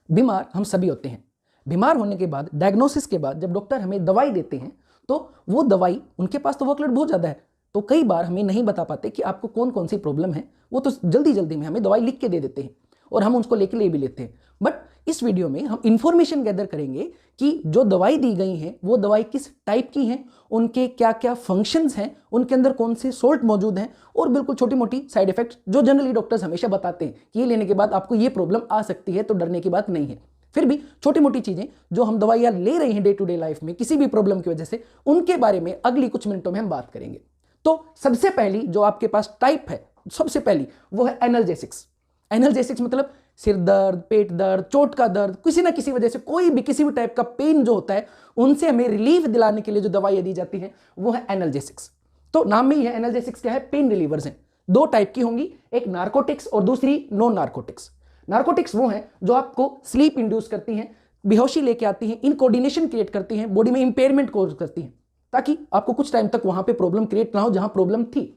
बीमार हम सभी होते हैं। बीमार होने के बाद, डायग्नोसिस के बाद जब डॉक्टर हमें दवाई देते हैं तो वो दवाई, उनके पास तो वर्कलोड बहुत ज़्यादा है, तो कई बार हमें नहीं बता पाते कि आपको कौन कौन सी प्रॉब्लम है। वो तो जल्दी जल्दी में हमें दवाई लिख के दे देते हैं और हम उसको लेके ले भी लेते हैं। बट इस वीडियो में हम इंफॉर्मेशन गैदर करेंगे कि जो दवाई दी गई है वो दवाई किस टाइप की है, उनके क्या क्या फंक्शंस हैं, उनके अंदर कौन से सोल्ट मौजूद हैं, और बिल्कुल छोटी मोटी साइड इफेक्ट्स जो जनरली डॉक्टर्स हमेशा बताते हैं कि ये लेने के बाद आपको ये प्रॉब्लम आ सकती है, तो डरने की बात नहीं है। फिर भी छोटी मोटी चीजें जो हम दवाइयां ले रहे हैं डे टू डे लाइफ में किसी भी प्रॉब्लम की वजह से, उनके बारे में अगली कुछ मिनटों में हम बात करेंगे। तो सबसे पहली जो आपके पास टाइप है, सबसे पहली वो है एनाल्जेसिक्स। एनाल्जेसिक्स मतलब सिर दर्द, पेट दर्द, चोट का दर्द, किसी ना किसी वजह से कोई भी किसी भी टाइप का पेन जो होता है, उनसे हमें रिलीफ दिलाने के लिए जो दवाइयां दी जाती हैं वो है एनाल्जेसिक्स। तो नाम में ही है, एनाल्जेसिक्स क्या है, पेन रिलीवर्स हैं। दो टाइप की होंगी, एक नार्कोटिक्स और दूसरी नॉन नार्कोटिक्स। नार्कोटिक्स वो हैं जो आपको स्लीप इंड्यूस करती हैं, बेहोशी लेके आती हैं, इनकोऑर्डिनेशन क्रिएट करती हैं, बॉडी में इंपेयरमेंट कॉज करती हैं, ताकि आपको कुछ टाइम तक वहां पे प्रॉब्लम क्रिएट ना हो जहां प्रॉब्लम थी।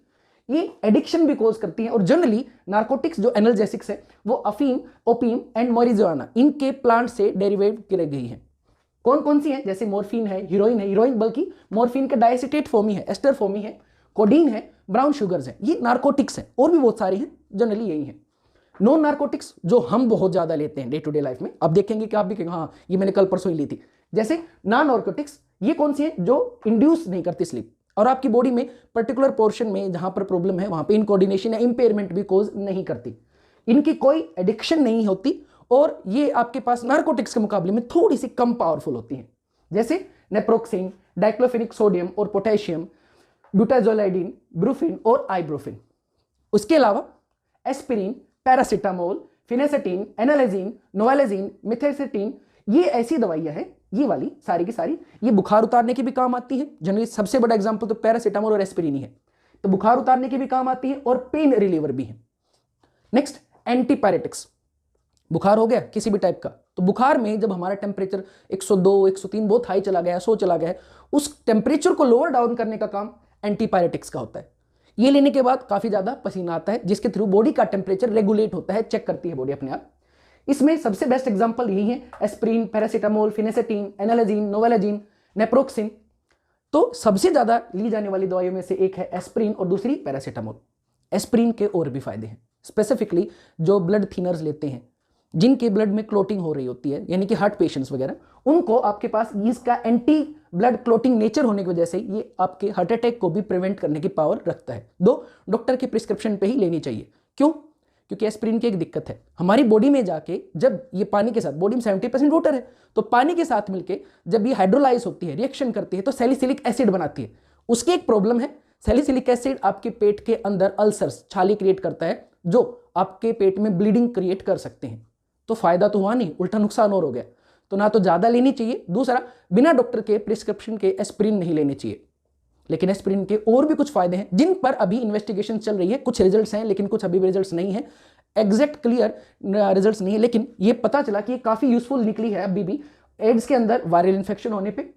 ये एडिक्शन भी कॉज करती हैं। और जनरली नार्कोटिक्स जो एनाल्जेसिक्स है वो अफीम, ओपियम एंड मरिजुआना, इनके प्लांट से डेरिवेट की गई है। कौन कौन सी है, जैसे मॉर्फिन है, हीरोइन है, हीरोइन बल्कि मॉर्फिन का डायसिटेट फॉर्म ही है, एस्टर फॉर्म ही है, कोडीन है, ब्राउन शुगर्स है, ये नार्कोटिक्स है। और भी बहुत सारी हैं, जनरली यही है। नॉन नार्कोटिक्स जो हम बहुत ज्यादा लेते हैं डे टू डे लाइफ में, अब देखेंगे कि आप भी कहेंगे हाँ ये मैंने कल परसों ही ली थी, जैसे नॉन नार्कोटिक्स, ये कौन सी है, जो इंड्यूस नहीं करती स्लीप और आपकी बॉडी में पर्टिकुलर पोर्शन में जहां पर प्रॉब्लम है वहां पे इनकोऑर्डिनेशन या इंपेयरमेंट भी कॉज नहीं करती, इनकी कोई एडिक्शन नहीं होती, और ये आपके पास नार्कोटिक्स के मुकाबले में थोड़ी सी कम पावरफुल होती हैं, जैसे नेप्रोक्सिन, डाइक्लोफेनिक सोडियम और पोटेशियम, ब्यूटाजोलाइडिन, ब्रूफिन और आइब्रोफिन। उसके अलावा एस्पिरिन, पैरासिटामोल, फिनेसेटिन, एनालेजिन, नोवालेजिन, मिथेसेटिन, ये ऐसी दवाइयां हैं, ये वाली सारी की सारी, ये बुखार उतारने की भी काम आती है। जनरली सबसे बड़ा एग्जांपल तो पैरासिटामोल और एस्पिरिन ही है, तो बुखार उतारने की भी काम आती है और पेन रिलीवर भी है। Next antipyretics. बुखार हो गया किसी भी टाइप का, तो बुखार में जब हमारा टेम्परेचर 102, 103 बहुत हाई चला गया, 100 चला गया, उस टेम्परेचर को लोअर डाउन करने का काम एंटीपायरेटिक्स का होता है। ये लेने के बाद काफी ज्यादा पसीना आता है, जिसके थ्रू बॉडी का टेम्परेचर रेगुलेट होता है, चेक करती है बॉडी अपने आप। इसमें सबसे बेस्ट एग्जांपल यही है, एस्पिरिन, पैरासिटामोल, फिनेसेटिन, एनालेजिन, नोवालेजिन, नेप्रोक्सिन। तो सबसे ज्यादा ली जाने वाली दवाइयों में से एक है एस्पिरिन और दूसरी पैरासिटामोल। एस्पिरिन के और भी फायदे हैं, स्पेसिफिकली जो ब्लड थिनर्स लेते हैं, जिनके ब्लड में क्लोटिंग हो रही होती है, यानी कि हार्ट पेशेंट्स वगैरह, उनको आपके पास इसका एंटी ब्लड क्लोटिंग नेचर होने की वजह से ये आपके हार्ट अटैक को भी प्रिवेंट करने की पावर रखता है। दो डॉक्टर के प्रिस्क्रिप्शन पे ही लेनी चाहिए। क्यों? क्योंकि एस्पिरिन की एक दिक्कत है, हमारी बॉडी में जाके जब ये पानी के साथ, बॉडी में 70% वाटर है, तो पानी के साथ मिलके जब ये हाइड्रोलाइज होती है, रिएक्शन करती है, तो सैलिसिलिक एसिड बनाती है। उसकी एक प्रॉब्लम है, सैलिसिलिक एसिड आपके पेट के अंदर अल्सर्स, छाली क्रिएट करता है, जो आपके पेट में ब्लीडिंग क्रिएट कर सकते हैं। तो फायदा तो हुआ नहीं, उल्टा नुकसान और हो गया। तो ना तो ज्यादा लेनी चाहिए, दूसरा बिना डॉक्टर के प्रिस्क्रिप्शन के एस्पिरिन नहीं लेनी चाहिए। लेकिन एस्पिरिन के और भी कुछ फायदे हैं जिन पर अभी इन्वेस्टिगेशन चल रही है, कुछ रिजल्ट्स हैं लेकिन कुछ अभी भी रिजल्ट्स नहीं है, एग्जैक्ट क्लियर रिजल्ट्स नहीं है, लेकिन ये पता चला कि ये काफी यूजफुल निकली है अभी भी। एड्स के अंदर, वायरल इन्फेक्शन होने पे,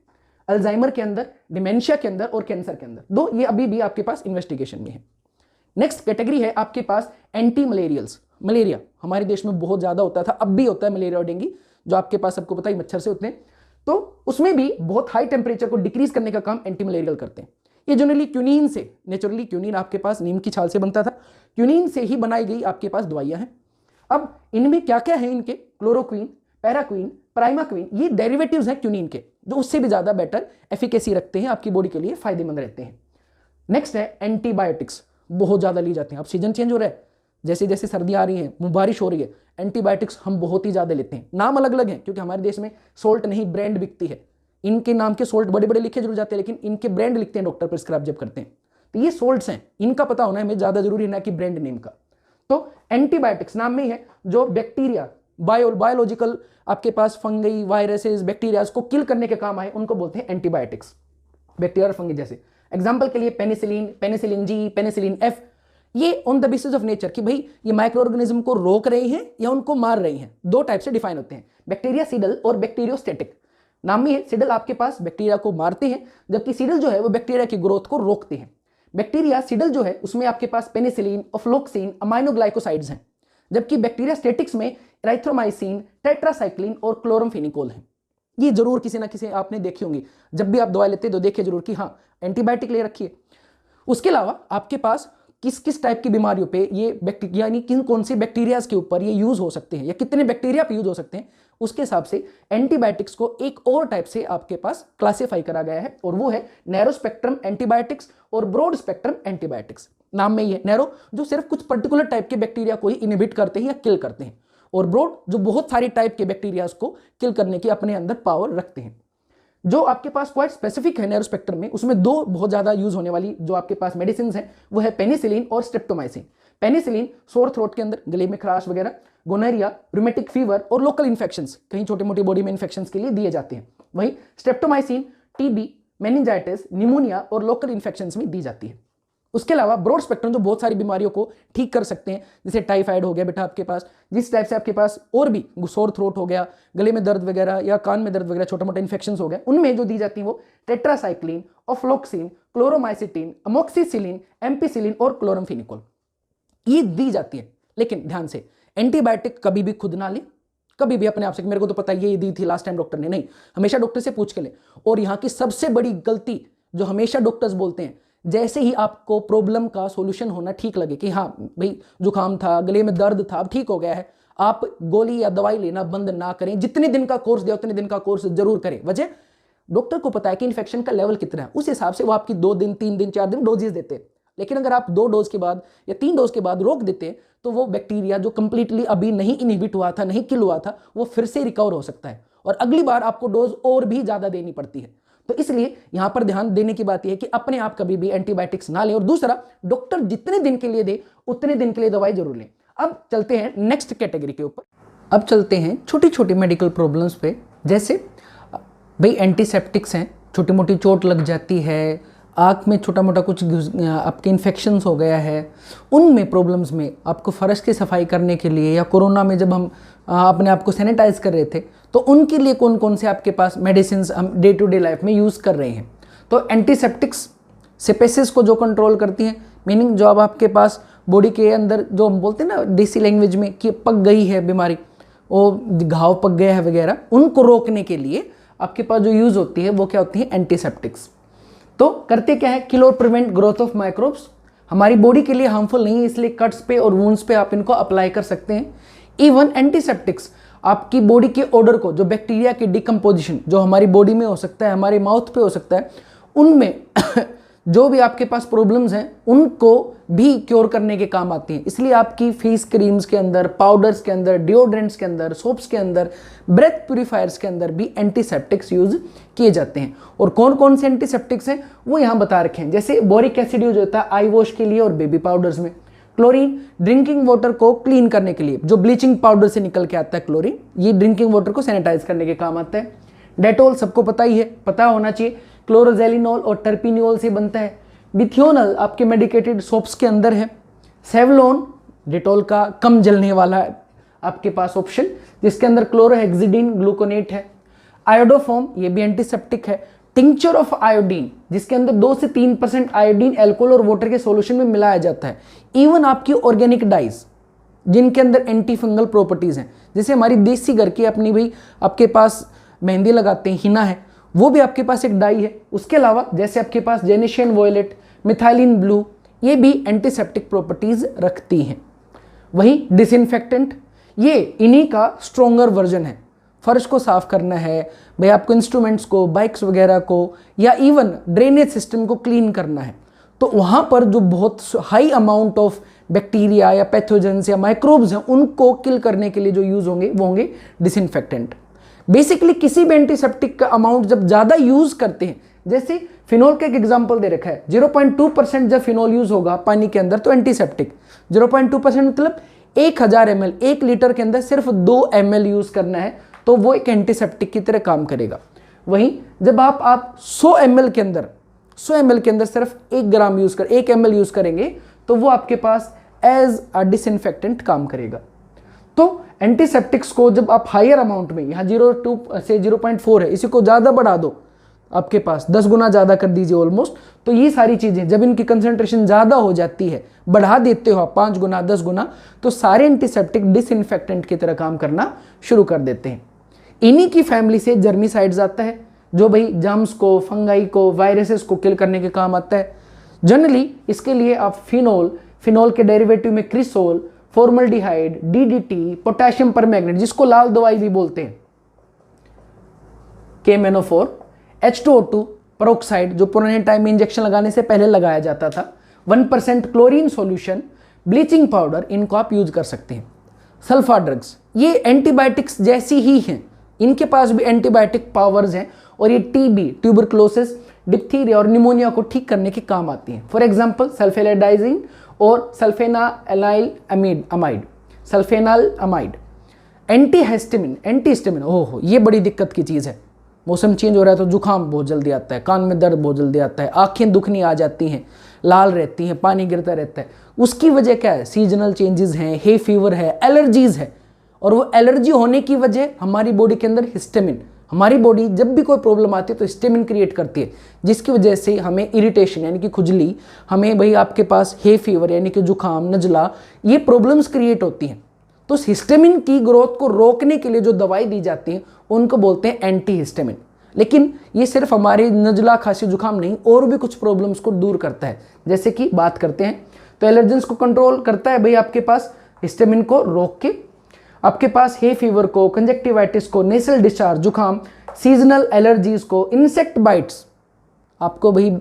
अल्जाइमर के अंदर, डिमेंशिया के अंदर और कैंसर के अंदर, दो ये अभी भी आपके पास इन्वेस्टिगेशन में है। नेक्स्ट कैटेगरी है आपके पास एंटी मलेरियल्स। मलेरिया हमारे देश में बहुत ज्यादा होता था, अब भी होता है मलेरिया और डेंगू, जो आपके पास सबको पता ही मच्छर से होते हैं। तो उसमें भी बहुत हाई टेम्परेचर को डिक्रीज करने का काम एंटी मलेरियल करते हैं। ये जनरली क्यूनिन से, नेचुरली क्यूनिन आपके पास नीम की छाल से बनता था, क्यूनिन से ही बनाई गई आपके पास दवाइयां हैं। अब इनमें क्या क्या है, इनके क्लोरोक्वीन, पैराक्वीन, प्राइमाक्वीन, ये डेरिवेटिव्स हैं क्यूनिन के, जो उससे भी ज्यादा बेटर एफिकेसी रखते हैं, आपकी बॉडी के लिए फायदेमंद रहते हैं। नेक्स्ट है एंटीबायोटिक्स, बहुत ज्यादा ली जाती हैं। अब सीजन चेंज हो रहा है, जैसे जैसे सर्दियां आ रही हैं, बारिश हो रही है, एंटीबायोटिक्स हम बहुत ही ज्यादा लेते हैं। नाम अलग अलग हैं क्योंकि हमारे देश में सोल्ट नहीं ब्रांड बिकती है, इनके नाम के सोल्ट बड़े बड़े लिखे जरूर जाते हैं, लेकिन इनके ब्रांड लिखते हैं डॉक्टर प्रिस्क्राइब जब करते हैं। तो ये सोल्ट्स हैं, इनका पता होना हमें ज्यादा जरूरी है, ना कि ब्रांड नेम का। तो एंटीबायोटिक्स नाम में ही है, जो बैक्टीरिया, बायोलॉजिकल आपके पास फंगी, वायरसेस, बैक्टीरिया को किल करने के काम आए, उनको बोलते हैं एंटीबायोटिक्स। बैक्टीरिया और फंगी जैसे, एग्जाम्पल के लिए penicillin, penicillin G, penicillin F, ये on the basis of nature कि भाई ये माइक्रो ऑर्गेनिज्म को रोक रही हैं या उनको मार रही हैं, दो टाइप से डिफाइन होते हैं, बैक्टीरियासिडल और बैक्टीरियोस्टेटिक। नाम में है, सिडल आपके पास बैक्टीरिया को मारते हैं, जबकि सिडल जो है वो बैक्टीरिया की ग्रोथ को रोकते हैं। बैक्टीरिया सिडल जो है उसमें आपके पास पेनिसिलिन, ऑफ्लोक्सिन, अमाइनोग्लाइकोसाइड्स हैं, जबकि बैक्टीरिया स्टेटिक्स में एराइथ्रोमाइसिन, टेट्रासाइक्लिन और क्लोरमफेनिकोल है। ये जरूर किसी ना किसी आपने देखी होंगी, जब भी आप दवाई लेते हैं तो देखिए जरूर कि हाँ एंटीबायोटिक ले रखी है। उसके अलावा आपके पास किस किस टाइप की बीमारियों पे ये बैक्टीरिया, यानी किन कौन से बैक्टीरियाज के ऊपर ये यूज हो सकते हैं या कितने बैक्टीरिया पे यूज हो सकते हैं, उसके हिसाब से एंटीबायोटिक्स को एक और टाइप से आपके पास क्लासिफाई करा गया है, और वो है नैरो स्पेक्ट्रम एंटीबायोटिक्स और ब्रॉड स्पेक्ट्रम एंटीबायोटिक्स। नाम में ही है नैरो, जो सिर्फ कुछ पर्टिकुलर टाइप के बैक्टीरिया को ही इनहिबिट करते हैं या किल करते हैं, और ब्रॉड जो बहुत सारी टाइप के बैक्टीरिया को किल करने की अपने अंदर पावर रखते हैं। जो आपके पास क्वाइट स्पेसिफिक है नैरो स्पेक्ट्रम में, उसमें दो बहुत ज्यादा यूज होने वाली जो आपके पास मेडिसिन है वो है पेनिसिलिन और स्ट्रेप्टोमाइसिन। पेनिसिलिन सोर थ्रोट के अंदर, गले में खराश वगैरह, गोनोरिया, रूमेटिक फीवर और लोकल इन्फेक्शंस, कहीं छोटे मोटे बॉडी में इन्फेक्शंस के लिए दिए जाते हैं। वहीं स्ट्रेप्टोमाइसिन टीबी, मेनिंजाइटिस, निमोनिया और लोकल इन्फेक्शंस में दी जाती है। उसके अलावा ब्रॉड स्पेक्ट्रम जो बहुत सारी बीमारियों को ठीक कर सकते हैं, जैसे टाइफाइड हो गया बेटा आपके पास, जिस टाइप से आपके पास और भी सोर थ्रोट हो गया, गले में दर्द वगैरह या कान में दर्द वगैरह, छोटे मोटे इन्फेक्शंस हो गए, उनमें जो दी जाती है वो टेट्रासाइक्लिन, ऑफ्लोक्सिन, क्लोरोमाइसिटिन, अमोक्सिसिलिन, एम्पिसिलिन और क्लोरमफेनिकोल ये दी जाती है। लेकिन ध्यान से, एंटीबायोटिक कभी भी खुद ना ले, कभी भी अपने आप से मेरे को तो पता ये दी थी लास्ट टाइम डॉक्टर ने, नहीं, हमेशा डॉक्टर से पूछ के ले। और यहाँ की सबसे बड़ी गलती जो हमेशा डॉक्टर्स बोलते हैं, जैसे ही आपको प्रॉब्लम का सॉल्यूशन होना ठीक लगे कि हाँ भाई जुकाम था, गले में दर्द था, अब ठीक हो गया है, आप गोली या दवाई लेना बंद ना करें। जितने दिन का कोर्स दिया उतने दिन का कोर्स जरूर करें। वजह, डॉक्टर को पता है कि इन्फेक्शन का लेवल कितना है, उस हिसाब से वो आपकी 2 दिन 3 दिन 4 दिन डोजेस देते हैं। लेकिन अगर आप 2 डोज के बाद या 3 डोज के बाद रोक देते हैं तो वो बैक्टीरिया जो कंप्लीटली अभी नहीं इनहिबिट हुआ था, नहीं किल हुआ था, वो फिर से रिकवर हो सकता है और अगली बार आपको डोज और भी ज्यादा देनी पड़ती है। तो इसलिए यहां पर ध्यान देने की बात यह है कि अपने आप कभी भी एंटीबायोटिक्स ना लें, और दूसरा, डॉक्टर जितने दिन के लिए दे उतने दिन के लिए दवाई जरूर लें। अब चलते हैं नेक्स्ट कैटेगरी के ऊपर। अब चलते हैं छोटी छोटी मेडिकल प्रॉब्लम्स पे, जैसे भाई एंटीसेप्टिक्स हैं, छोटी मोटी चोट लग जाती है, आँख में छोटा मोटा कुछ आपके इन्फेक्शंस हो गया है, उनमें प्रॉब्लम्स में आपको फर्श की सफाई करने के लिए, या कोरोना में जब हम अपने आप को सैनिटाइज कर रहे थे, तो उनके लिए कौन कौन से आपके पास मेडिसिन हम डे टू डे लाइफ में यूज़ कर रहे हैं। तो एंटीसेप्टिक्स सेपेसिस को जो कंट्रोल करती हैं, मीनिंग जो अब आपके पास बॉडी के अंदर जो हम बोलते हैं ना देसी लैंग्वेज में कि पक गई है बीमारी, वो घाव पक गया है वगैरह, उनको रोकने के लिए आपके पास जो यूज़ होती है वो क्या होती है, एंटीसेप्टिक्स। तो करते क्या है, किल और प्रिवेंट ग्रोथ ऑफ माइक्रोब्स, हमारी बॉडी के लिए हार्मफुल नहीं है, इसलिए कट्स पे और वुंड्स पे आप इनको अप्लाई कर सकते हैं। इवन एंटीसेप्टिक्स आपकी बॉडी के ओडर को, जो बैक्टीरिया की डिकम्पोजिशन जो हमारी बॉडी में हो सकता है, हमारे माउथ पे हो सकता है, उनमें जो भी आपके पास प्रॉब्लम्स हैं उनको भी क्योर करने के काम आती हैं। इसलिए आपकी फेस क्रीम्स के अंदर, पाउडर्स के अंदर, डिओड्रेंट्स के अंदर, सोप्स के अंदर, ब्रेथ प्यूरिफायर्स के अंदर भी एंटीसेप्टिक्स यूज किए जाते हैं। और कौन कौन से एंटीसेप्टिक्स हैं वो यहाँ बता रखे हैं, जैसे बोरिक एसिड यूज होता है आई वॉश के लिए और बेबी पाउडर्स में, क्लोरीन ड्रिंकिंग वाटर को क्लीन करने के लिए, जो ब्लीचिंग पाउडर से निकल के आता है क्लोरीन, ये ड्रिंकिंग वाटर को सैनिटाइज करने के काम आता है। डेटोल सबको पता ही है, पता होना चाहिए, क्लोरोजेलिनोल और टर्पिनियोल से बनता है। बिथियोनल आपके मेडिकेटेड सोप्स के अंदर है। सेवलोन डेटोल का कम जलने वाला आपके पास ऑप्शन, जिसके अंदर क्लोरोहेक्सिडिन ग्लूकोनेट है। आयोडोफॉर्म ये भी एंटीसेप्टिक है। टिंक्चर ऑफ आयोडीन, जिसके अंदर 2 से 3% आयोडीन अल्कोहल और वाटर के सॉल्यूशन में मिलाया जाता है। इवन आपकी ऑर्गेनिक डाइज जिनके अंदर एंटी फंगल प्रॉपर्टीज हैं, जैसे हमारी देसी घर की अपनी भाई आपके पास मेहंदी लगाते हैं, हिना है, वो भी आपके पास एक डाई है। उसके अलावा जैसे आपके पास जेनेशियन वॉयलेट, मिथाइलिन ब्लू, ये भी एंटीसेप्टिक प्रॉपर्टीज रखती हैं। वही डिसइंफेक्टेंट, ये इन्हीं का स्ट्रोंगर वर्जन है। फर्श को साफ करना है भाई, आपको इंस्ट्रूमेंट्स को, बाइक्स वगैरह को, या इवन ड्रेनेज सिस्टम को क्लीन करना है, तो वहाँ पर जो बहुत हाई अमाउंट ऑफ बैक्टीरिया या पैथोजेंस या माइक्रोब्स हैं उनको किल करने के लिए जो यूज होंगे वो होंगे डिसइंफेक्टेंट। बेसिकली किसी भी एंटीसेप्टिक का अमाउंट जब ज़्यादा यूज करते हैं, जैसे फिनोल का एक एग्जाम्पल दे रखा है, 0.2% जब फिनोल यूज होगा पानी के अंदर तो एंटीसेप्टिक, 0.2% मतलब 1000 ml, 1 लीटर के अंदर सिर्फ 2 ml यूज करना है, तो वो एक एंटीसेप्टिक की तरह काम करेगा। वहीं जब आप 100 ml के अंदर सिर्फ 1 ग्राम यूज कर 1 ml यूज करेंगे तो वो आपके पास एज अ डिसइंफेक्टेंट काम करेगा। तो एंटीसेप्टिक्स को जब आप हायर अमाउंट में, यहाँ 0.2 से 0.4 है, इसी को ज़्यादा बढ़ा दो, आपके पास 10 गुना ज़्यादा कर दीजिए ऑलमोस्ट, तो ये सारी चीज़ें जब इनकी कंसंट्रेशन ज़्यादा हो जाती है, बढ़ा देते हो आप 5 गुना 10 गुना, तो सारे एंटीसेप्टिक डिसइंफेक्टेंट की तरह काम करना शुरू कर देते हैं। इन्हीं की फैमिली से जर्मिसाइड्स आता है, जो भाई जर्म्स को, फंगाई को, वायरसेस को किल करने के काम आता है। जनरली इसके लिए आप फिनोल के डेरिवेटिव में cresol, formaldehyde, DDT, potassium permanganate, जिसको लाल दवाई भी बोलते हैं, KMnO4, H2O2 पेरोक्साइड, जो पुराने टाइम में इंजेक्शन लगाने से पहले लगाया जाता था, 1% क्लोरीन सॉल्यूशन, ब्लीचिंग पाउडर, इनको आप यूज कर सकते हैं। सल्फा ड्रग्स ये एंटीबायोटिक्स जैसी ही हैं, इनके पास भी एंटीबायोटिक पावर्स हैं और ये टीबी, ट्यूबरक्लोसिस, डिप्थीरिया और निमोनिया को ठीक करने के काम आती हैं। फॉर एग्जांपल सल्फेनाडाइजिन और सल्फेनालाइल अमाइड, सल्फेनाल अमाइड। एंटीहिस्टामिन, ओहो ये बड़ी दिक्कत की चीज़ है। मौसम चेंज हो रहा है तो जुकाम बहुत जल्दी आता है, कान में दर्द बहुत जल्दी आता है, आंखें दुखनी आ जाती हैं, लाल रहती हैं, पानी गिरता रहता है। उसकी वजह क्या है? सीजनल चेंजेस हैं, हे फीवर है, एलर्जीज है। और वो एलर्जी होने की वजह हमारी बॉडी के अंदर हिस्टामिन, हमारी बॉडी जब भी कोई प्रॉब्लम आती है तो हिस्टामिन क्रिएट करती है, जिसकी वजह से हमें इरिटेशन यानी कि खुजली, हमें भाई आपके पास हे फीवर यानी कि जुकाम, नजला, ये प्रॉब्लम्स क्रिएट होती हैं। तो हिस्टामिन की ग्रोथ को रोकने के लिए जो दवाई दी जाती है उनको बोलते हैं एंटीहिस्टामिन। लेकिन ये सिर्फ हमारे नजला, खांसी, जुकाम नहीं, और भी कुछ प्रॉब्लम्स को दूर करता है। जैसे कि बात करते हैं तो एलर्जेंस को कंट्रोल करता है भाई आपके पास हिस्टामिन को रोक के, आपके पास हे फीवर को, कंजक्टिवाइटिस को, नेसल डिस्चार्ज, जुकाम, सीजनल एलर्जीज को, इंसेक्ट बाइट्स, आपको भाई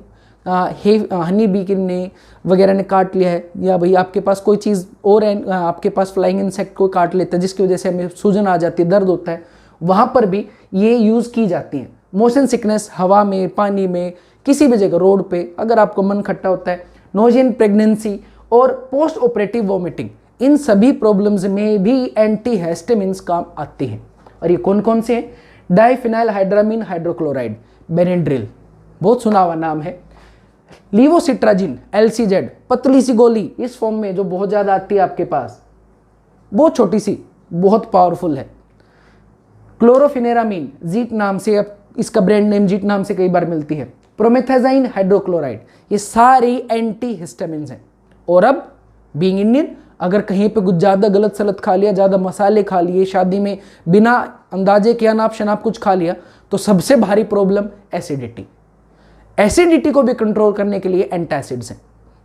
हनी बी ने वगैरह ने काट लिया है, या भाई आपके पास कोई चीज़ और है, आपके पास फ्लाइंग इंसेक्ट को काट लेता है जिसकी वजह से हमें सूजन आ जाती है, दर्द होता है, वहाँ पर भी ये यूज़ की जाती हैं। मोशन सिकनेस, हवा में, पानी में, किसी भी जगह, रोड पे अगर आपको मन खट्टा होता है, नोजियन प्रेगनेंसी और पोस्ट ऑपरेटिव वोमिटिंग, इन सभी प्रॉब्लम्स में भी एंटीहिस्टामिन्स काम आते हैं। और ये कौन कौन से हैं? डाइफिनाइल हाइड्रामीन हाइड्रोक्लोराइड, बेनेड्रिल, बहुत सुना हुआ नाम है। लीवोसिट्राजिन, LCZ, पतली सी गोली इस फॉर्म में जो बहुत ज़्यादा आती है आपके पास, बहुत छोटी सी, बहुत पावरफुल है। क्लोरोफिनेरामीन, जीट नाम से, अब इसका ब्रांड नेम जीट नाम से कई बार मिलती है। प्रोमेथाजाइन हाइड्रोक्लोराइड, ये सारी एंटीहिस्टामिन्स हैं। और अब बीइंग इंडियन, अगर कहीं पे कुछ ज़्यादा गलत सलत खा लिया, ज़्यादा मसाले खा लिए, शादी में बिना अंदाजे के अनाप शनाप कुछ खा लिया, तो सबसे भारी प्रॉब्लम एसिडिटी। एसिडिटी को भी कंट्रोल करने के लिए एंटासिड्स हैं,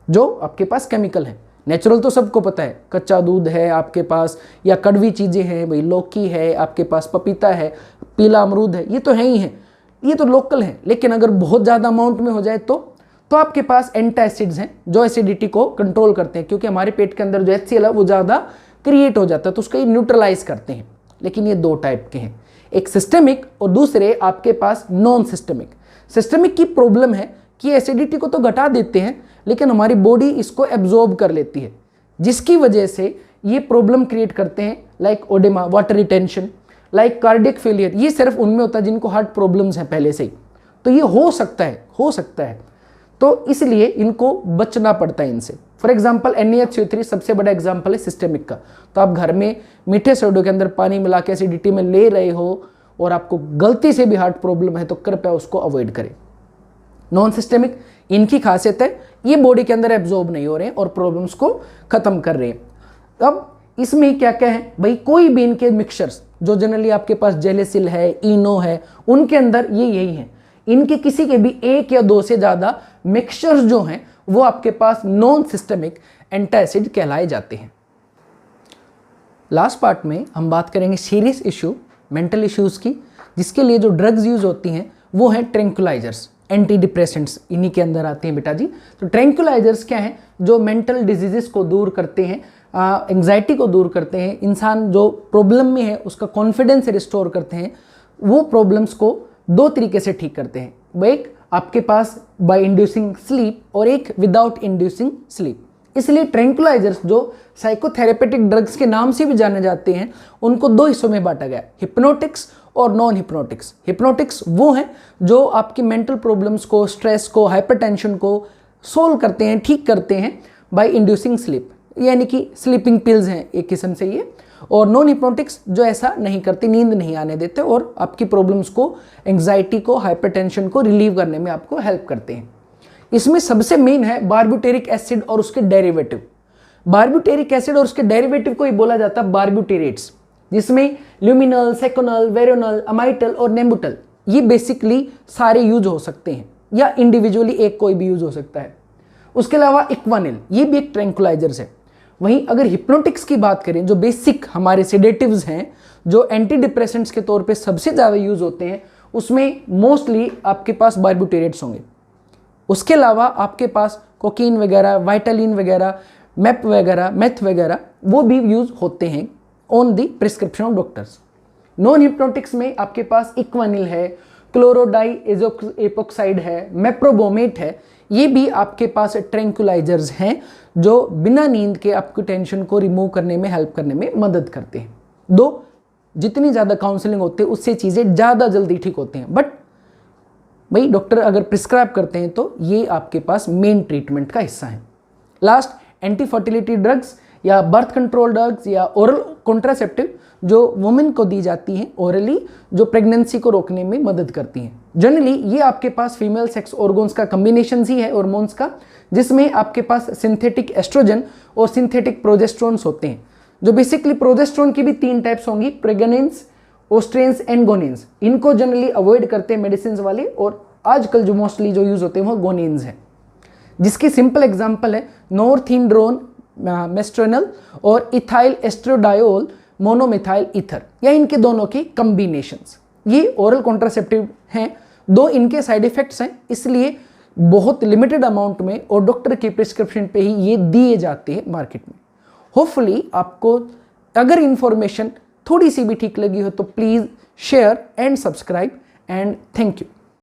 जो आपके पास केमिकल हैं। नेचुरल तो सबको पता है, कच्चा दूध है आपके पास, या कड़वी चीज़ें हैं भाई, लौकी है आपके पास, पपीता है, पीला अमरूद है, ये तो है ही हैं, ये तो लोकल हैं। लेकिन अगर बहुत ज़्यादा अमाउंट में हो जाए तो आपके पास एंटासिड्स हैं जो एसिडिटी को कंट्रोल करते हैं, क्योंकि हमारे पेट के अंदर जो HCl है वो ज़्यादा क्रिएट हो जाता है, तो उसको ये न्यूट्रलाइज करते हैं। लेकिन ये दो टाइप के हैं, एक सिस्टमिक और दूसरे आपके पास नॉन सिस्टमिक। सिस्टमिक की प्रॉब्लम है कि एसिडिटी को तो घटा देते हैं, लेकिन हमारी बॉडी इसको एब्जॉर्ब कर लेती है, जिसकी वजह से ये प्रॉब्लम क्रिएट करते हैं, like oedema, water retention, like cardiac failure. ये सिर्फ उनमें होता है जिनको हार्ट प्रॉब्लम्स हैं पहले से ही, तो ये हो सकता है। तो इसलिए इनको बचना पड़ता है इनसे। फॉर एग्जाम्पल NaHCO3 सबसे बड़ा एग्जाम्पल है सिस्टमिक का। तो आप घर में मीठे सोडो के अंदर पानी मिला के एसिडिटी में ले रहे हो और आपको गलती से भी हार्ट प्रॉब्लम है, तो कृपया उसको अवॉइड करें। नॉन सिस्टमिक, इनकी खासियत है ये बॉडी के अंदर एब्जॉर्ब नहीं हो रहे हैं और प्रॉब्लम्स को खत्म कर रहे हैं। अब इसमें क्या क्या है भाई, कोई भी इनके मिक्सचर्स जो जनरली आपके पास जेलेसिल है, इनो है, उनके अंदर ये यही है। इनके किसी के भी एक या दो से ज़्यादा मिक्सचर्स जो हैं वो आपके पास नॉन सिस्टमिक एंटासिड कहलाए जाते हैं। लास्ट पार्ट में हम बात करेंगे सीरियस इशू, मेंटल इश्यूज़ की, जिसके लिए जो ड्रग्स यूज़ होती हैं वो हैं ट्रैंक्विलाइजर्स, एंटी डिप्रेसेंट्स, इन्हीं के अंदर आते हैं बेटा जी। तो ट्रैंक्विलाइजर्स क्या हैं? जो मेंटल डिजीज़ को दूर करते हैं, एंग्जाइटी को दूर करते हैं, इंसान जो प्रॉब्लम में है उसका कॉन्फिडेंस रिस्टोर करते हैं, वो प्रॉब्लम्स को दो तरीके से ठीक करते हैं। एक आपके पास बाय इंड्यूसिंग स्लीप और एक विदाउट इंड्यूसिंग स्लीप। इसलिए ट्रैंक्विलाइजर्स जो साइकोथेरेपेटिक ड्रग्स के नाम से भी जाने जाते हैं, उनको दो हिस्सों में बांटा गया, हिप्नोटिक्स और नॉन हिप्नोटिक्स। हिप्नोटिक्स वो हैं जो आपकी मेंटल प्रॉब्लम्स को, स्ट्रेस को, हाइपरटेंशन को सोल्व करते हैं, ठीक करते हैं बाय इंड्यूसिंग स्लीप, यानी कि स्लीपिंग पिल्स हैं एक किस्म से ये। और नॉन हिप्नोटिक्स जो ऐसा नहीं करते, नींद नहीं आने देते और आपकी प्रॉब्लम्स को, एंग्जाइटी को, हाइपरटेंशन को रिलीव करने में आपको हेल्प करते हैं। इसमें सबसे मेन है बारब्यूटेरिक एसिड और उसके डेरिवेटिव। बारब्यूटेरिक एसिड और उसके डेरिवेटिव को ही बोला जाता है बारब्यूटेरेट्स, जिसमें ल्यूमिनल, सेकोनल, वेरोनल, अमाइटल और नेम्बुटल ये बेसिकली सारे यूज हो सकते हैं, या इंडिविजुअली एक कोई भी यूज हो सकता है। उसके अलावा इक्वानिल ये भी एक ट्रैंकुलाइजर्स है। वहीं अगर हिप्नोटिक्स की बात करें, जो बेसिक हमारे सेडेटिव्स हैं, जो एंटी डिप्रेसेंट्स के तौर पे सबसे ज़्यादा यूज होते हैं, उसमें मोस्टली आपके पास बारब्यूटेरेट्स होंगे। उसके अलावा आपके पास कोकीन वगैरह, वाइटालिन वगैरह, मैप वगैरह, मेथ वगैरह वो भी यूज होते हैं on the prescription of doctors. Non hypnotics में आपके पास इक्वानिल है, क्लोरोडाई एपोक्साइड है, मेप्रोबोमेट है, ये भी आपके पास ट्रैंकुलाइजर्स हैं जो बिना नींद के आपकी टेंशन को रिमूव करने में, हेल्प करने में मदद करते हैं। दो, जितनी ज़्यादा काउंसलिंग होती है उससे चीज़ें ज़्यादा जल्दी ठीक होती हैं, बट भाई डॉक्टर अगर प्रिस्क्राइब करते हैं तो ये आपके पास मेन ट्रीटमेंट का हिस्सा है। लास्ट, एंटी फर्टिलिटी ड्रग्स या बर्थ कंट्रोल ड्रग्स या ओरल कॉन्ट्रासेप्टिव जो वुमेन को दी जाती हैं ओरली, जो प्रेगनेंसी को रोकने में मदद करती हैं। जनरली ये आपके पास फीमेल सेक्स ऑर्गन्स का कम्बिनेशन ही है, हार्मोन्स का, जिसमें आपके पास सिंथेटिक एस्ट्रोजन और सिंथेटिक प्रोजेस्टेरोन्स होते हैं। जो बेसिकली प्रोजेस्टेरोन की भी 3 टाइप्स होंगी, प्रेगनेंस, ओस्ट्रेंस एंड गोनेंस। इनको जनरली अवॉइड करते हैं मेडिसिन वाले, और आजकल जो मोस्टली जो यूज होते हैं वो गोनेन्स है, जिसकी सिंपल एग्जांपल है नॉरथिंड्रोन मेस्ट्रेनल और इथाइल एस्ट्रोडायोल मोनोमिथाइल ईथर, या इनके दोनों के कॉम्बिनेशंस। ये ओरल कॉन्ट्रासेप्टिव हैं, दो इनके साइड इफेक्ट्स हैं, इसलिए बहुत लिमिटेड अमाउंट में और डॉक्टर के प्रिस्क्रिप्शन पे ही ये दिए जाते हैं मार्केट में। होपफुली आपको अगर इंफॉर्मेशन थोड़ी सी भी ठीक लगी हो तो please share and subscribe, and thank you.